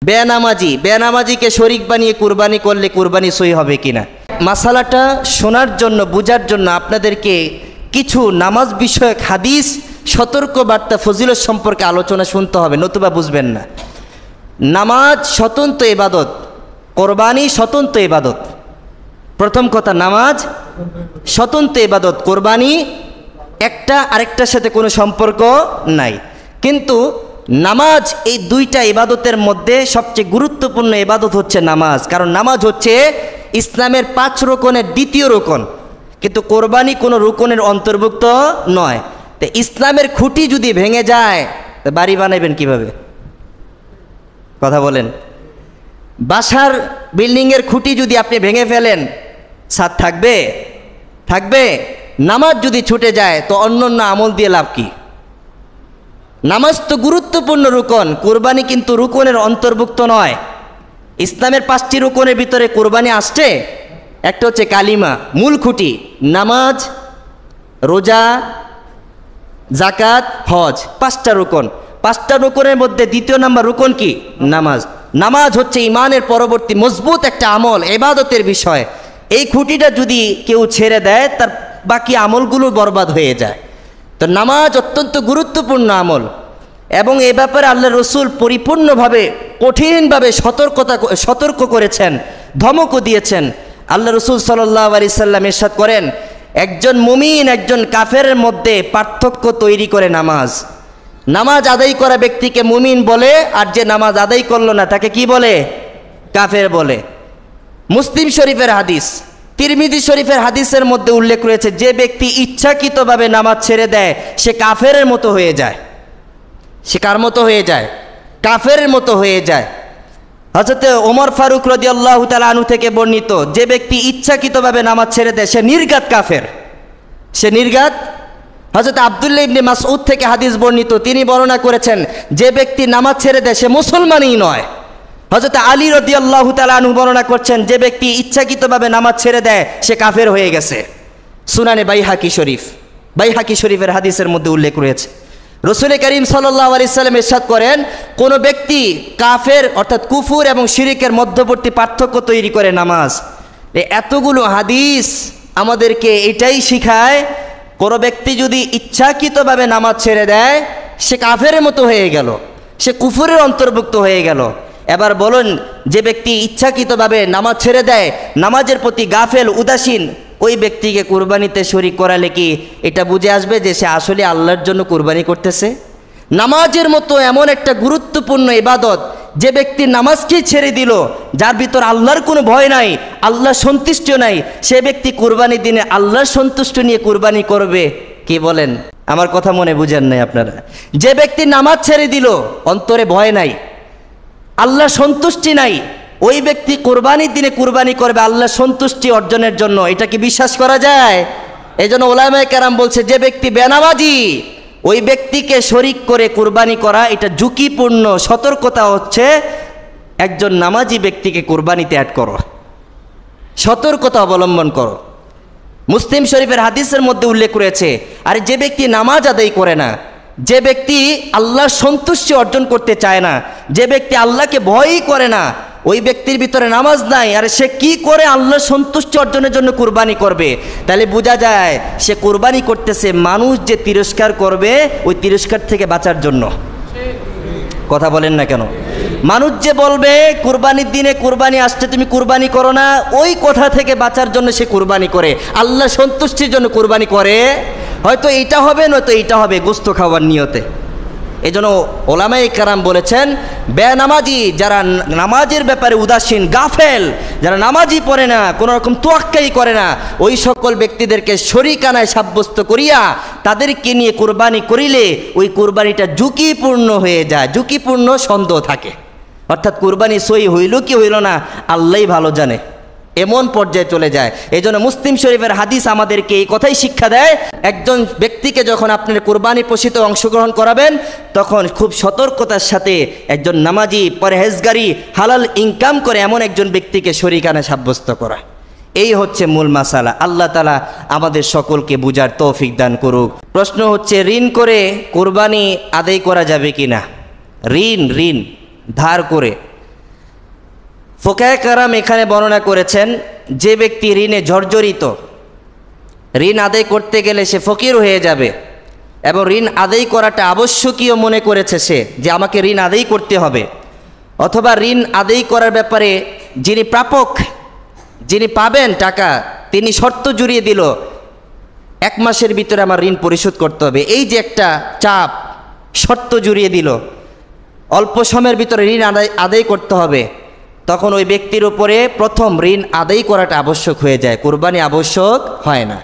বেনামাজিকে শরীক বানিয়ে কুরবানি করলে কুরবানি সই হবে কিনা। মাসালাটা শোনার জন্য, বোঝার জন্য আপনাদেরকে কিছু নামাজ বিষয়ক হাদিস, সতর্ক বার্তা, ফজিলত সম্পর্কে আলোচনা শুনতে হবে, নতুবা বুঝবেন না। নামাজ স্বতন্ত্র ইবাদত, কোরবানি স্বতন্ত্র ইবাদত। প্রথম কথা, নামাজ স্বতন্ত্র ইবাদত, কোরবানি একটা আরেকটার সাথে কোনো সম্পর্ক নাই। কিন্তু নামাজ, এই দুইটা ইবাদতের মধ্যে সবচেয়ে গুরুত্বপূর্ণ ইবাদত হচ্ছে নামাজ, কারণ নামাজ হচ্ছে ইসলামের 5 রুকনের দ্বিতীয় রুকন, কিন্তু কোরবানি কোনো রুকনের অন্তর্ভুক্ত নয়। তো ইসলামের খুঁটি যদি ভেঙে যায়, তো বাড়ি বানাবেন কিভাবে? কথা বলেন। বাসার বিল্ডিংয়ের খুঁটি যদি আপনি ভেঙে ফেলেন, ছাদ থাকবে? নামাজ যদি ছুটে যায়, তো অন্য আমল দিয়ে লাভ কি? নামাজ তো গুরুত্বপূর্ণ রুকন, কোরবানি কিন্তু রুকনের অন্তর্ভুক্ত নয়। ইসলামের 5টি রুকনের ভিতরে কোরবানি আসছে। একটা হচ্ছে কালিমা, মূল খুঁটি, নামাজ, রোজা, জাকাত, হজ, 5টা রুকন। 5টা রুকনের মধ্যে দ্বিতীয় নাম্বার রুকন কি? নামাজ। নামাজ হচ্ছে ইমানের পরবর্তী মজবুত একটা আমল, ইবাদতের বিষয়। এই খুঁটিটা যদি কেউ ছেড়ে দেয়, তার বাকি আমলগুলো বরবাদ হয়ে যায়। তো নামাজ অত্যন্ত গুরুত্বপূর্ণ আমল, এবং এ ব্যাপারে আল্লাহ রসুল পরিপূর্ণভাবে, কঠিনভাবে সতর্ক করেছেন, ধমকও দিয়েছেন। আল্লাহ রসুল সাল্লাল্লাহু আলাইহি সাল্লাম ইরশাদ করেন, একজন মুমিন একজন কাফেরের মধ্যে পার্থক্য তৈরি করে নামাজ। নামাজ আদায় করা ব্যক্তিকে মুমিন বলে, আর যে নামাজ আদায় করলো না তাকে কি বলে? কাফের বলে। মুসলিম শরীফের হাদিস, তিরমিজি শরীফের হাদিসের মধ্যে উল্লেখ রয়েছে, যে ব্যক্তি ইচ্ছাকৃতভাবে নামাজ ছেড়ে দেয়, সে কাফেরের মতো হয়ে যায়। সে কার মতো হয়ে যায়? কাফেরের মতো হয়ে যায়। হযরত ওমর ফারুক রাদিয়াল্লাহু তাআলা আনহু থেকে বর্ণিত, যে ব্যক্তি ইচ্ছাকৃতভাবে নামাজ ছেড়ে দেয়, সে নির্ঘাত কাফের, সে নির্ঘাত। হযরত আব্দুল্লাহ ইবনে মাসউদ থেকে হাদিস বর্ণিত, তিনি বর্ণনা করেছেন, যে ব্যক্তি নামাজ ছেড়ে দেয় সে মুসলমানই নয়। হযরত আলী রাদিয়াল্লাহু তাআলা আনহু বর্ণনা করছেন, যে ব্যক্তি ইচ্ছাকৃতভাবে নামাজ ছেড়ে দেয় সে কাফের হয়ে গেছে। সুনানে বাইহাকি শরীফের হাদিসের মধ্যে উল্লেখ রয়েছে। রাসূল করিম সাল্লাল্লাহু আলাইহি সাল্লাম ইরশাদ করেন, কোন ব্যক্তি কাফের অর্থাৎ কুফর এবং শিরকের মধ্যবর্তী পার্থক্য তৈরি করে নামাজ। এতগুলো হাদিস আমাদেরকে এটাই শিখায়, কোন ব্যক্তি যদি ইচ্ছাকৃতভাবে নামাজ ছেড়ে দেয়, সে কাফেরের মতো হয়ে গেল, সে কুফরের অন্তর্ভুক্ত হয়ে গেল। এবার বলুন, যে ব্যক্তি ইচ্ছাকৃতভাবে নামাজ ছেড়ে দেয়, নামাজের প্রতি গাফেল, উদাসীন, ওই ব্যক্তিকে কুরবানিতে শরীক করালে কি এটা বুঝে আসবে যে সে আসলে আল্লাহর জন্য কুরবানি করতেছে? নামাজের মতো এমন একটা গুরুত্বপূর্ণ ইবাদত, যে ব্যক্তি নামাজকেই ছেড়ে দিল, যার ভিতর আল্লাহর কোনো ভয় নাই, আল্লাহর সন্তুষ্টি নাই, সে ব্যক্তি কুরবানির দিনে আল্লাহর সন্তুষ্টি নিয়ে কুরবানি করবে? কি বলেন? আমার কথা মনে বুঝেন নাই আপনারা? যে ব্যক্তি নামাজ ছেড়ে দিল, অন্তরে ভয় নাই, আল্লাহর সন্তুষ্টি নাই, ওই ব্যক্তি কুরবানির দিনে কুরবানি করবে আল্লাহর সন্তুষ্টি অর্জনের জন্য। এটা কি বিশ্বাস করা যায়? এই জন্য ওলামায়ে কেরাম বলছে, যে ব্যক্তি বেনামাজি, ওই ব্যক্তিকে শরীক করে কুরবানি করা এটা ঝুঁকিপূর্ণ। সতর্কতা হচ্ছে, একজন নামাজি ব্যক্তিকে কুরবানিতে অ্যাড করো, সতর্কতা অবলম্বন করো। মুসলিম শরীফের হাদিসের মধ্যে উল্লেখ রয়েছে, আর যে ব্যক্তি নামাজ আদায় করে না, যে ব্যক্তি আল্লাহর সন্তুষ্টি অর্জন করতে চায় না, যে ব্যক্তি আল্লাহকে ভয়ই করে না, ওই ব্যক্তির ভিতরে নামাজ নাই, আর সে কি করে আল্লাহর সন্তুষ্টি অর্জনের জন্য কুরবানি করবে? তাহলে বোঝা যায় সে কুরবানি করতেছে মানুষ যে তিরস্কার করবে, ওই তিরস্কার থেকে বাঁচার জন্য। কথা বলেন না কেন? মানুষ যে বলবে কুরবানির দিনে কুরবানি আসছে, তুমি কুরবানি করো না, ওই কথা থেকে বাঁচার জন্য সে কুরবানি করে, আল্লাহ সন্তুষ্টির জন্য কুরবানি করে। হয়তো এইটা হবে, নয়তো এইটা হবে, গোস্ত খাওয়ার নিয়তে। এই জন্য ওলামায়ে কেরাম বলেছেন, বেনামাজি, যারা নামাজের ব্যাপারে উদাসীন, গাফেল, যারা নামাজই পড়ে না, কোনো রকম তোয়াক্কাই করে না, ওই সকল ব্যক্তিদেরকে শরীকানায় সাব্যস্ত করিয়া তাদেরকে নিয়ে কুরবানি করিলে ওই কুরবানিটা ঝুঁকিপূর্ণ হয়ে যায়, ঝুঁকিপূর্ণ সন্দেহ থাকে। অর্থাৎ কুরবানি সই হইল কি হইল না আল্লাহই ভালো জানে, এমন পর্যায়ে চলে যায়। এই জন্য মুসলিম শরীফের হাদিস আমাদেরকে এই কথাই শিক্ষা দেয়, একজন ব্যক্তিকে যখন আপনার কুরবানি প্রসিতে অংশগ্রহণ করাবেন, তখন খুব সতর্কতার সাথে একজন নামাজি, পরহেজগারি, হালাল ইনকাম করে এমন একজন ব্যক্তিকে শরীকানা সাব্যস্ত করা। এই হচ্ছে মূল মাসালা। আল্লাহ তাআলা আমাদের সকলকে বুঝার তৌফিক দান করুক। প্রশ্ন হচ্ছে, ঋণ করে কুরবানি আদায় করা যাবে কিনা? ঋণ ধার করে ফোকায়ে কেরাম এখানে বর্ণনা করেছেন, যে ব্যক্তি ঋণে জর্জরিত, ঋণ আদায় করতে গেলে সে ফকির হয়ে যাবে এবং ঋণ আদায় করাটা আবশ্যকীয় মনে করেছে সে, যে আমাকে ঋণ আদায় করতে হবে, অথবা ঋণ আদায় করার ব্যাপারে যিনি প্রাপক, যিনি পাবেন টাকা, তিনি শর্ত জুড়িয়ে দিল 1 মাসের ভিতরে আমার ঋণ পরিশোধ করতে হবে। এই যে একটা চাপ, শর্ত জুড়িয়ে দিল, অল্প সময়ের ভিতরে ঋণ আদায় করতে হবে, তখন ওই ব্যক্তির উপরে প্রথম ঋণ আদায় করাটা আবশ্যক হয়ে যায়, কুরবানি আবশ্যক হয় না।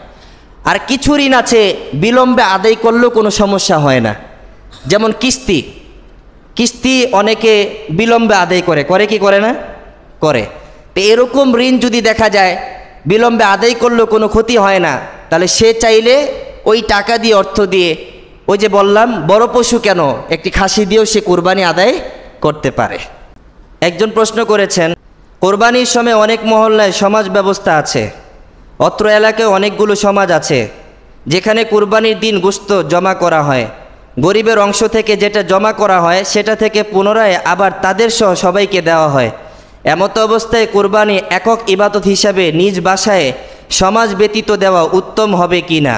আর কিছু ঋণ আছে বিলম্বে আদায় করলেও কোনো সমস্যা হয় না, যেমন কিস্তি অনেকে বিলম্বে আদায় করে কি করে না? করে। তো এরকম ঋণ যদি দেখা যায় বিলম্বে আদায় করলেও কোনো ক্ষতি হয় না, তাহলে সে চাইলে ওই টাকা দিয়ে, অর্থ দিয়ে, ওই যে বললাম বড় পশু কেন, একটি খাসি দিয়েও সে কুরবানি আদায় করতে পারে। একজন প্রশ্ন করেছেন, কোরবানির সময় অনেক মহল্লায় সমাজ ব্যবস্থা আছে, অত্র এলাকায় অনেকগুলো সমাজ আছে যেখানে কুরবানির দিন গোশত জমা করা হয়, গরিবের অংশ থেকে যেটা জমা করা হয় সেটা থেকে পুনরায় আবার তাদের সহ সবাইকে দেওয়া হয়। এমত অবস্থায় কুরবানি একক ইবাদত হিসাবে নিজ বাসায় সমাজ ব্যতীত দেওয়া উত্তম হবে কি না?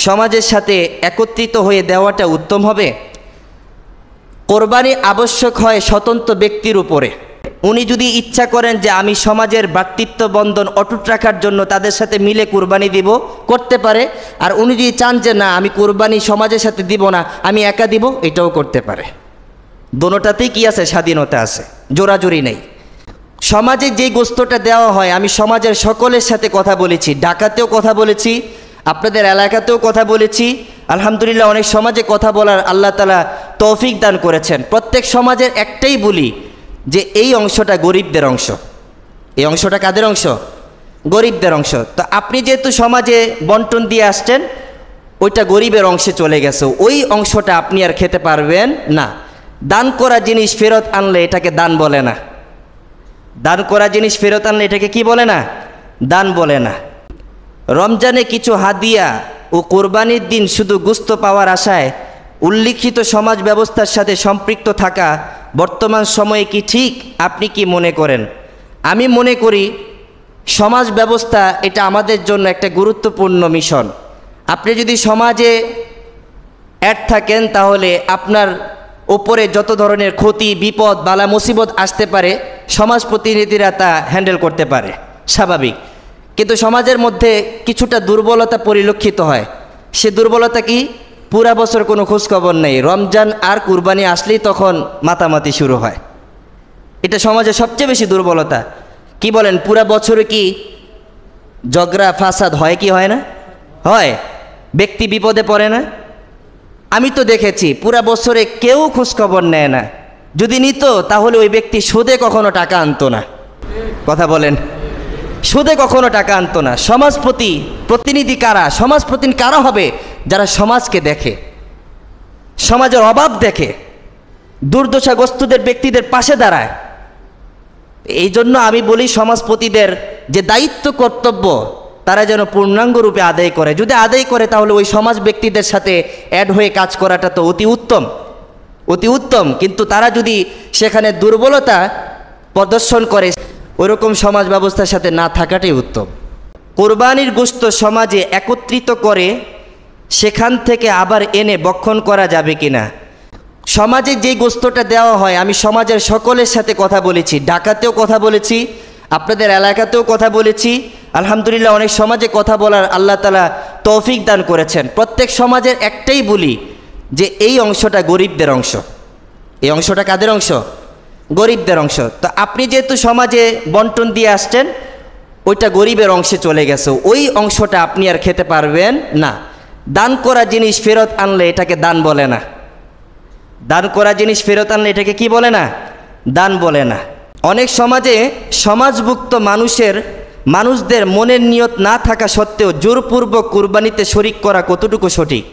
সমাজের সাথে একত্রিত হয়ে দেওয়াটা উত্তম হবে? কোরবানি আবশ্যক হয় স্বতন্ত্র ব্যক্তির উপরে। উনি যদি ইচ্ছা করেন যে আমি সমাজের ভ্রাতৃত্ব বন্ধন অটুট রাখার জন্য তাদের সাথে মিলে কুরবানি দিব, করতে পারে। আর উনি যদি চান যে না আমি কুরবানি সমাজের সাথে দিব না, আমি একা দিব, এটাও করতে পারে। দোনোটাতেই কি আছে? স্বাধীনতা আছে, জোরাজুরি নেই। সমাজে যেই গোস্তটা দেওয়া হয়, আমি সমাজের সকলের সাথে কথা বলেছি, ঢাকাতেও কথা বলেছি, আপনাদের এলাকাতেও কথা বলেছি। আলহামদুলিল্লাহ অনেক সমাজে কথা বলার আল্লাহ তাআলা তৌফিক দান করেছেন। প্রত্যেক সমাজের একটাই বলি যে এই অংশটা গরিবদের অংশ। এই অংশটা কাদের অংশ? গরিবদের অংশ। তো আপনি যেহেতু সমাজে বন্টন দিয়ে আসছেন, ওইটা গরিবের অংশে চলে গেছে, ওই অংশটা আপনি আর খেতে পারবেন না। দান করা জিনিস ফেরত আনলে এটাকে দান বলে না। দান করা জিনিস ফেরত আনলে এটাকে কি বলে না? দান বলে না। রমজানে কিছু হাদিয়া ও কোরবানির দিন শুধু গোশত পাওয়ার আশায় উল্লিখিত সমাজ ব্যবস্থার সাথে সম্পৃক্ত থাকা বর্তমান সময়ে কি ঠিক? আপনি কি মনে করেন? আমি মনে করি সমাজ ব্যবস্থা এটা আমাদের জন্য একটা গুরুত্বপূর্ণ মিশন। আপনি যদি সমাজে অ্যাড থাকেন তাহলে আপনার ওপরে যত ধরনের ক্ষতি, বিপদ, বালা মুসিবত আসতে পারে সমাজ প্রতিনিধিরা তা হ্যান্ডেল করতে পারে, স্বাভাবিক। কিন্তু সমাজের মধ্যে কিছুটা দুর্বলতা পরিলক্ষিত হয়। সে দুর্বলতা কি? পুরা বছর কোনো খোঁজখবর নেই, রমজান আর কুরবানি আসলেই তখন মাতামাতি শুরু হয়। এটা সমাজের সবচেয়ে বেশি দুর্বলতা। কি বলেন, পুরা বছরে কি ঝগড়া ফাসাদ হয় কি হয় না? হয়। ব্যক্তি বিপদে পড়ে না? আমি তো দেখেছি পুরা বছরে কেউ খোঁজখবর নেয় না। যদি নিত তাহলে ওই ব্যক্তি সুদে কখনো টাকা আনতো না। কথা বলেন, সুদে কখনো টাকা আনতো না। সমাজ প্রতিনিধি কারা? সমাজ প্রতিনিধি কারা হবে? যারা সমাজকে দেখে, সমাজের অভাব দেখে, দুর্দশাগ্রস্তদের ব্যক্তিদের পাশে দাঁড়ায়। এই জন্য আমি বলি সমাজপতিদের যে দায়িত্ব কর্তব্য তারা যেন পূর্ণাঙ্গ রূপে আদায় করে। যদি আদায় করে তাহলে ওই সমাজ ব্যক্তিদের সাথে অ্যাড হয়ে কাজ করাটা তো অতি উত্তম, অতি উত্তম। কিন্তু তারা যদি সেখানে দুর্বলতা প্রদর্শন করে, ওইরকম সমাজ ব্যবস্থার সাথে না থাকাটাই উত্তম। কোরবানির গোশত সমাজে একত্রিত করে সেখান থেকে আবার এনে ভক্ষণ করা যাবে কিনা? সমাজে যেই গোশতটা দেওয়া হয়, আমি সমাজের সকলের সাথে কথা বলেছি, ঢাকাতেও কথা বলেছি, আপনাদের এলাকাতেও কথা বলেছি। আলহামদুলিল্লাহ অনেক সমাজে কথা বলার আল্লাহ তাআলা তৌফিক দান করেছেন। প্রত্যেক সমাজের একটাই বলি যে এই অংশটা গরিবদের অংশ। এই অংশটা কাদের অংশ? গরিবদের অংশ। তো আপনি যেহেতু সমাজে বন্টন দিয়ে আসছেন, ওইটা গরিবের অংশে চলে গেছে, ওই অংশটা আপনি আর খেতে পারবেন না। দান করা জিনিস ফেরত আনলে এটাকে দান বলে না। দান করা জিনিস ফেরত আনলে এটাকে কি বলে না? দান বলে না। অনেক সমাজে সমাজভুক্ত মানুষদের মনের নিয়ত না থাকা সত্ত্বেও জোরপূর্বক কুরবানিতে শরিক করা কতটুকু সঠিক?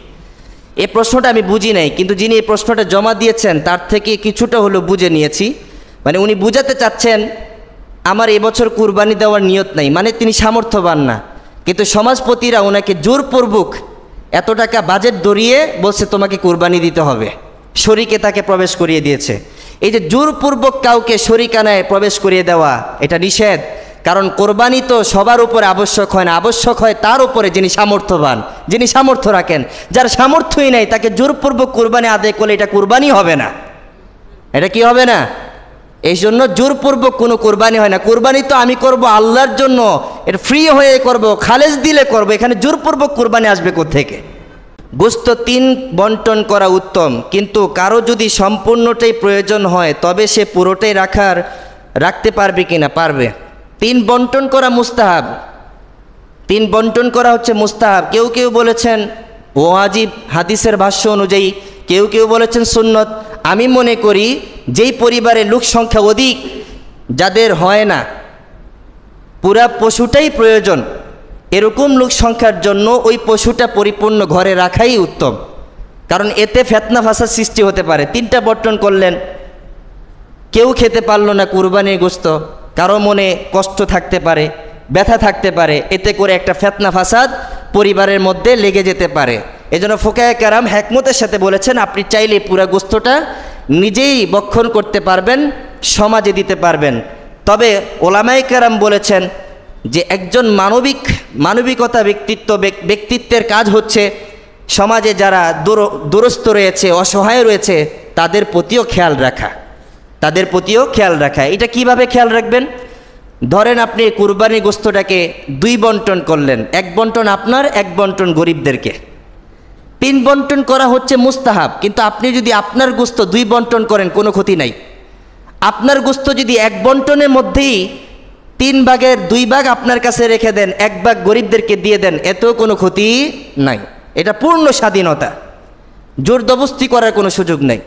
এই প্রশ্নটা আমি বুঝি নাই, কিন্তু যিনি এই প্রশ্নটা জমা দিয়েছেন তার থেকে কিছুটা হলো বুঝে নিয়েছি। মানে উনি বুঝাতে চাচ্ছেন আমার এবছর কুরবানি দেওয়ার নিয়ত নাই, মানে তিনি সামর্থ্যবান না, কিন্তু সমাজপতিরা ওনাকে জোরপূর্বক এত টাকা বাজেট ধরিয়ে বলছে তোমাকে কুরবানি দিতে হবে, শরিকে তাকে প্রবেশ করিয়ে দিয়েছে। এই যে জোরপূর্বক কাউকে শরিকানায় প্রবেশ করিয়ে দেওয়া এটা নিষেধ। কারণ কোরবানি তো সবার উপরে আবশ্যক হয় না, আবশ্যক হয় তার উপরে যিনি সামর্থ্যবান, যিনি সামর্থ্য রাখেন। যার সামর্থ্যই নেই তাকে জোরপূর্বক কোরবানি আদায় করলে এটা কোরবানি হবে না। এটা কি হবে না? এই জন্য জোরপূর্বক কোনো কোরবানি হয় না। কোরবানি তো আমি করব আল্লাহর জন্য, এটা ফ্রি হয়ে করব, খালেজ দিলে করব, এখানে জোরপূর্বক কোরবানি আসবে কোত্থেকে? গোশত 3 বন্টন করা উত্তম, কিন্তু কারো যদি সম্পূর্ণটাই প্রয়োজন হয় তবে সে পুরোটাই রাখতে পারবে কিনা? পারবে। 3 বন্টন করা মুস্তাহাব, 3 বন্টন করা হচ্ছে মুস্তাহাব। কেউ কেউ বলেছেন ওয়াজিব হাদিসের ভাষ্য অনুযায়ী, কেউ কেউ বলেছেন সুন্নত। আমি মনে করি যেই পরিবারে লোক সংখ্যা অধিক, যাদের হয় না পুরা পশুটাই প্রয়োজন, এরকম লোক সংখ্যার জন্য ওই পশুটা পরিপূর্ণ ঘরে রাখাই উত্তম। কারণ এতে ফিতনা ফাসাদ সৃষ্টি হতে পারে। 3টা বন্টন করলেন, কেউ খেতে পারলো না কুরবানির গোশত, কারো মনে কষ্ট থাকতে পারে, ব্যথা থাকতে পারে, এতে করে একটা ফিতনা ফাসাদ পরিবারের মধ্যে লেগে যেতে পারে। এজন্য ফুকায়ে কেরাম হিকমতের সাথে বলেছেন আপনি চাইলে পুরা গোশতটা নিজেই ভক্ষণ করতে পারবেন, সমাজে দিতে পারবেন। তবে ওলামায়ে কেরাম বলেছেন যে একজন মানবিকতা ব্যক্তিত্বের কাজ হচ্ছে সমাজে যারা দুরস্থ রয়েছে, অসহায় রয়েছে, তাদের প্রতিও খেয়াল রাখা, তাদের প্রতিও খেয়াল রাখা। এটা কিভাবে খেয়াল রাখবেন? ধরেন আপনি কুরবানির গোশতটাকে 2 বন্টন করলেন, 1 বন্টন আপনার, 1 বন্টন গরিবদেরকে। 3 বন্টন করা হচ্ছে মুস্তাহাব, কিন্তু আপনি যদি আপনার গোশত 2 বন্টন করেন কোনো ক্ষতি নাই। আপনার গোশত যদি 1 বন্টনের মধ্যেই 3 ভাগের 2 ভাগ আপনার কাছে রেখে দেন, 1 ভাগ গরিবদেরকে দিয়ে দেন, এতেও কোনো ক্ষতি নাই। এটা পূর্ণ স্বাধীনতা, জোরজবরদস্তি করার কোনো সুযোগ নেই।